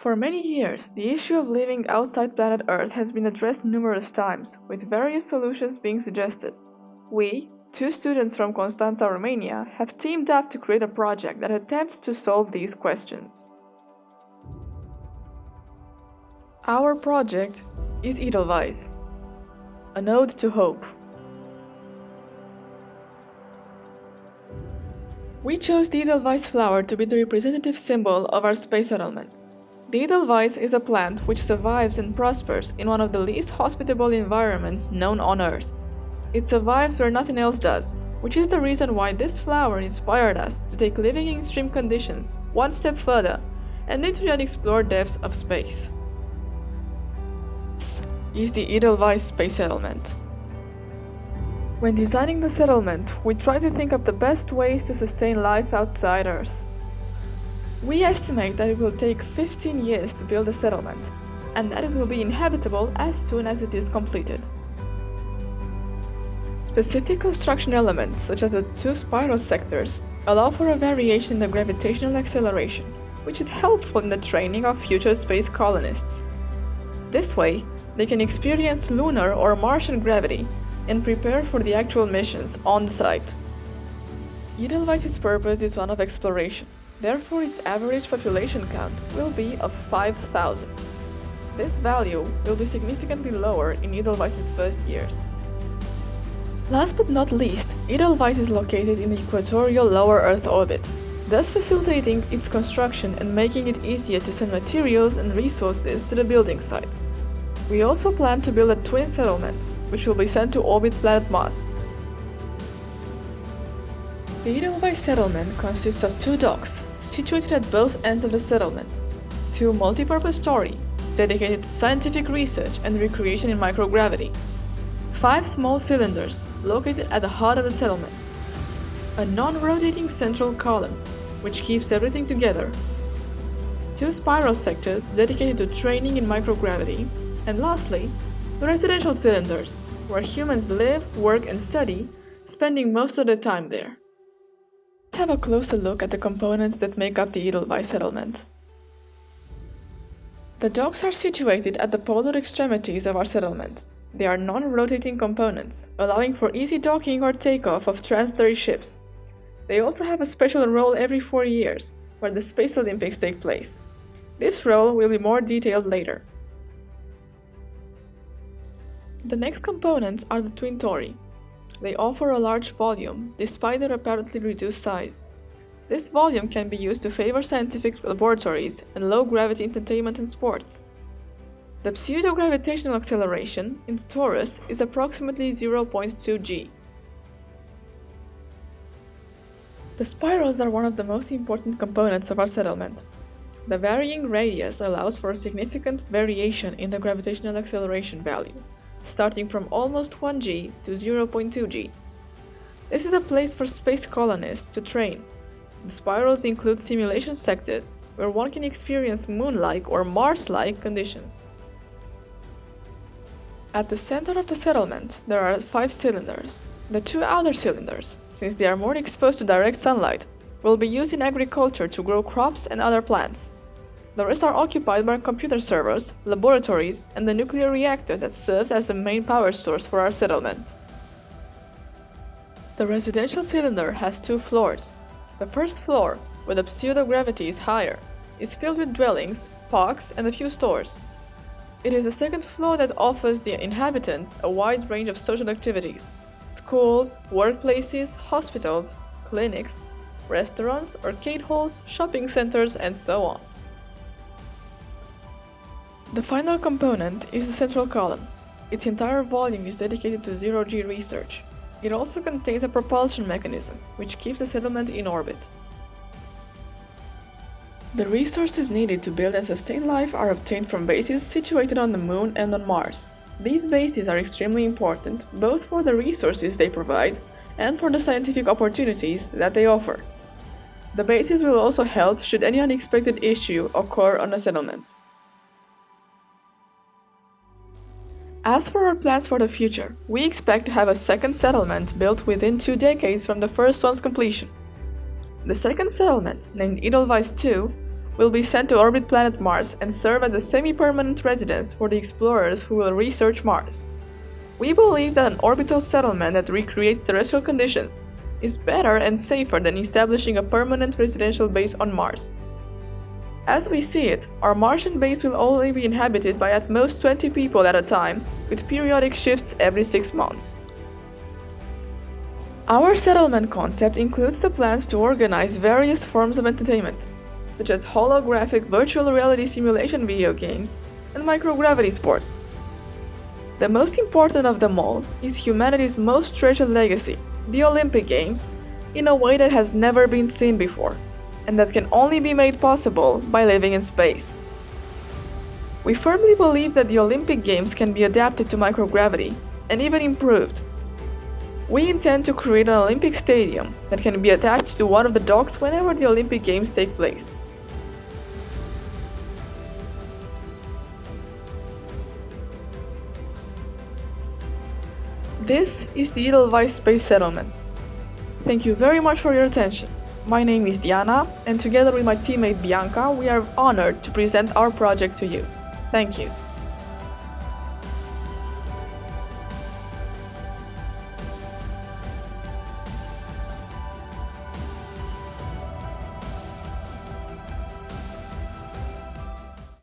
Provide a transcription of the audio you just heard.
For many years, the issue of living outside planet Earth has been addressed numerous times, with various solutions being suggested. We, two students from Constanța, Romania, have teamed up to create a project that attempts to solve these questions. Our project is Edelweiss, an ode to hope. We chose the Edelweiss flower to be the representative symbol of our space settlement. The Edelweiss is a plant which survives and prospers in one of the least hospitable environments known on Earth. It survives where nothing else does, which is the reason why this flower inspired us to take living in extreme conditions one step further and literally explore depths of space. This is the Edelweiss space settlement. When designing the settlement, we try to think of the best ways to sustain life outside Earth. We estimate that it will take 15 years to build a settlement, and that it will be inhabitable as soon as it is completed. Specific construction elements, such as the two spiral sectors, allow for a variation in the gravitational acceleration, which is helpful in the training of future space colonists. This way, they can experience lunar or Martian gravity and prepare for the actual missions on site. Edelweiss's purpose is one of exploration, therefore its average population count will be of 5,000. This value will be significantly lower in Edelweiss's first years. Last but not least, Edelweiss is located in the equatorial lower Earth orbit, thus facilitating its construction and making it easier to send materials and resources to the building site. We also plan to build a twin settlement, which will be sent to orbit planet Mars. The Edelweiss settlement consists of two docks, situated at both ends of the settlement, two multi-purpose stories, dedicated to scientific research and recreation in microgravity, 5 small cylinders, located at the heart of the settlement, a non-rotating central column, which keeps everything together, 2 spiral sectors dedicated to training in microgravity, and lastly, the residential cylinders, where humans live, work, and study, spending most of their time there. Let's have a closer look at the components that make up the Edelweiss settlement. The docks are situated at the polar extremities of our settlement. They are non-rotating components, allowing for easy docking or takeoff of transitory ships. They also have a special role every 4 years, where the Space Olympics take place. This role will be more detailed later. The next components are the twin tori. They offer a large volume, despite their apparently reduced size. This volume can be used to favor scientific laboratories and low-gravity entertainment and sports. The pseudo-gravitational acceleration in the torus is approximately 0.2 g. The spirals are one of the most important components of our settlement. The varying radius allows for a significant variation in the gravitational acceleration value, starting from almost 1 g to 0.2 g. This is a place for space colonists to train. The spirals include simulation sectors, where one can experience Moon-like or Mars-like conditions. At the center of the settlement, there are 5 cylinders. The 2 outer cylinders, since they are more exposed to direct sunlight, will be used in agriculture to grow crops and other plants. The rest are occupied by computer servers, laboratories, and the nuclear reactor that serves as the main power source for our settlement. The residential cylinder has 2 floors. The first floor, where the pseudo-gravity is higher, is filled with dwellings, parks, and a few stores. It is the second floor that offers the inhabitants a wide range of social activities: schools, workplaces, hospitals, clinics, restaurants, arcade halls, shopping centers, and so on. The final component is the central column. Its entire volume is dedicated to zero-G research. It also contains a propulsion mechanism, which keeps the settlement in orbit. The resources needed to build and sustain life are obtained from bases situated on the Moon and on Mars. These bases are extremely important, both for the resources they provide and for the scientific opportunities that they offer. The bases will also help should any unexpected issue occur on a settlement. As for our plans for the future, we expect to have a second settlement built within 2 decades from the first one's completion. The second settlement, named Edelweiss II, will be sent to orbit planet Mars and serve as a semi-permanent residence for the explorers who will research Mars. We believe that an orbital settlement that recreates terrestrial conditions is better and safer than establishing a permanent residential base on Mars. As we see it, our Martian base will only be inhabited by at most 20 people at a time, with periodic shifts every 6 months. Our settlement concept includes the plans to organize various forms of entertainment, such as holographic virtual reality simulation video games and microgravity sports. The most important of them all is humanity's most treasured legacy, the Olympic Games, in a way that has never been seen before, and that can only be made possible by living in space. We firmly believe that the Olympic Games can be adapted to microgravity, and even improved. We intend to create an Olympic stadium that can be attached to one of the docks whenever the Olympic Games take place. This is the Edelweiss Space Settlement. Thank you very much for your attention. My name is Diana, and together with my teammate Bianca, we are honored to present our project to you. Thank you.